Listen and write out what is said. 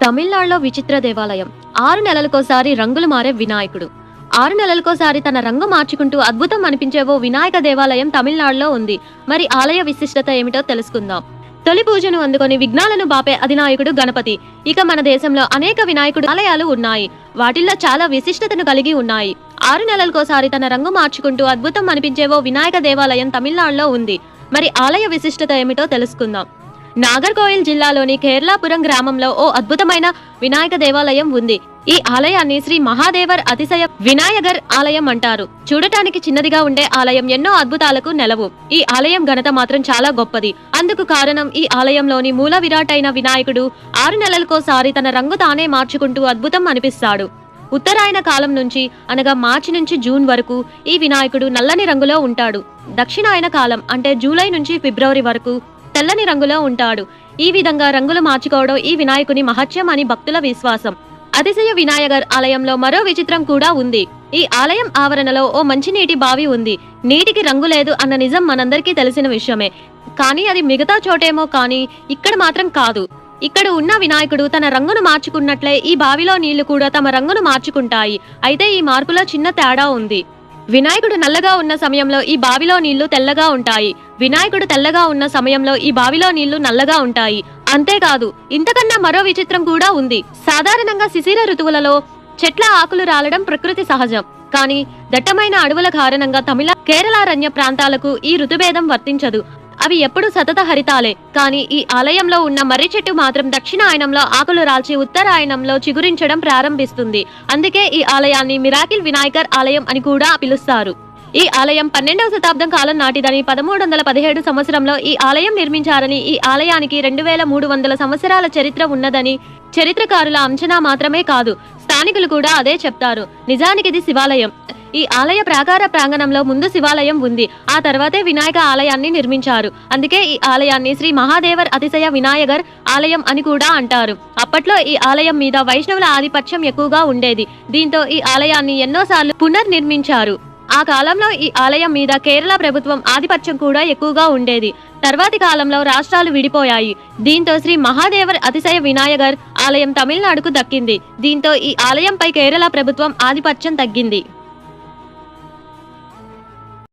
తమిళనాడులో విచిత్ర దేవాలయం. 6 నెలలకోసారి రంగులు మారే వినాయకుడు. 6 నెలలకోసారి తన రంగు మార్చుకుంటూ అద్భుతం అనిపించే ఓ వినాయక దేవాలయం తమిళనాడులో ఉంది. మరి ఆలయ విశిష్టత ఏమిటో తెలుసుకుందాం. తొలి పూజను అందుకొని విఘ్నాలను బాపే అధినాయకుడు గణపతి. ఇక మన దేశంలో అనేక వినాయకుడు ఆలయాలు ఉన్నాయి. వాటిల్లో చాలా విశిష్టతను కలిగి ఉన్నాయి. 6 నెలలకోసారి తన రంగు మార్చుకుంటూ అద్భుతం అనిపించే ఓ వినాయక దేవాలయం తమిళనాడులో ఉంది. మరి ఆలయ విశిష్టత ఏమిటో తెలుసుకుందాం. నాగర్కోయిల్ జిల్లాలోని కేరళాపురం గ్రామంలో ఓ అద్భుతమైన వినాయక దేవాలయం ఉంది. ఈ ఆలయాన్ని శ్రీ మహాదేవర్ అతిశయ వినాయగర్ ఆలయం అంటారు. చూడటానికి చిన్నదిగా ఉండే ఆలయం ఎన్నో అద్భుతాలకు నెలవు. ఈ ఆలయం ఘనత మాత్రం చాలా గొప్పది. అందుకు కారణం ఈ ఆలయంలోని మూల విరాటైన వినాయకుడు 6 నెలలకోసారి తన రంగు తానే మార్చుకుంటూ అద్భుతం అనిపిస్తాడు. ఉత్తరాయణ కాలం నుంచి అనగా మార్చి నుంచి జూన్ వరకు ఈ వినాయకుడు నల్లని రంగులో ఉంటాడు. దక్షిణాయన కాలం అంటే జూలై నుంచి ఫిబ్రవరి వరకు తెల్లని రంగులో ఉంటాడు. ఈ విధంగా రంగులు మార్చుకోవడం ఈ వినాయకుని మహత్యం అని భక్తుల విశ్వాసం. అతిశయ వినాయగర్ ఆలయంలో మరో విచిత్రం కూడా ఉంది. ఈ ఆలయం ఆవరణలో ఓ మంచినీటి బావి ఉంది. నీటికి రంగు లేదు అన్న నిజం మనందరికీ తెలిసిన విషయమే. కానీ అది మిగతా చోటేమో కానీ ఇక్కడ మాత్రం కాదు. ఇక్కడ ఉన్న వినాయకుడు తన రంగును మార్చుకున్నట్లే ఈ బావిలో నీళ్లు కూడా తమ రంగును మార్చుకుంటాయి. అయితే ఈ మార్పులో చిన్న తేడా ఉంది. వినాయకుడు నల్లగా ఉన్న సమయంలో ఈ బావిలో నీళ్లు తెల్లగా ఉంటాయి. వినాయకుడు తెల్లగా ఉన్న సమయంలో ఈ బావిలో నీళ్లు నల్లగా ఉంటాయి. అంతేకాదు ఇంతకన్నా మరో విచిత్రం కూడా ఉంది. సాధారణంగా శిశిర ఋతువులలో చెట్ల ఆకులు రాలడం ప్రకృతి సహజం. కానీ దట్టమైన అడవుల కారణంగా కేరళారణ్య ప్రాంతాలకు ఈ ఋతుభేదం వర్తించదు. అవి ఎప్పుడు సతత హరితాలే. కానీ ఈ ఆలయంలో ఉన్న మర్రి చెట్టు మాత్రం దక్షిణాయనంలో ఆకులు రాల్చి ఉత్తరాయణంలో చిగురించడం ప్రారంభిస్తుంది. అందుకే ఈ ఆలయాన్ని మిరాకిల్ వినాయకర్ ఆలయం అని కూడా పిలుస్తారు. ఈ ఆలయం 12వ శతాబ్దం కాలం నాటిదని, 1317 సంవత్సరంలో ఈ ఆలయం నిర్మించారని, ఈ ఆలయానికి 2300 సంవత్సరాల చరిత్ర ఉన్నదని చరిత్రకారుల అంచనా మాత్రమే కాదు, స్థానికులు కూడా అదే చెప్తారు. నిజానికి ఇది శివాలయం. ఈ ఆలయ ప్రాకార ప్రాంగణంలో ముందు శివాలయం ఉంది. ఆ తర్వాతే వినాయక ఆలయాన్ని నిర్మించారు. అందుకే ఈ ఆలయాన్ని శ్రీ మహాదేవర్ అతిశయ వినాయగర్ ఆలయం అని కూడా అంటారు. అప్పట్లో ఈ ఆలయం మీద వైష్ణవుల ఆధిపత్యం ఎక్కువగా ఉండేది. దీంతో ఈ ఆలయాన్ని ఎన్నోసార్లు పునర్నిర్మించారు. ఆ కాలంలో ఈ ఆలయం మీద కేరళ ప్రభుత్వం ఆధిపత్యం కూడా ఎక్కువగా ఉండేది. తర్వాతి కాలంలో రాష్ట్రాలు విడిపోయాయి. దీంతో శ్రీ మహాదేవర్ అతిశయ వినాయగర్ ఆలయం తమిళనాడుకు దక్కింది. దీంతో ఈ ఆలయంపై కేరళ ప్రభుత్వం ఆధిపత్యం తగ్గింది.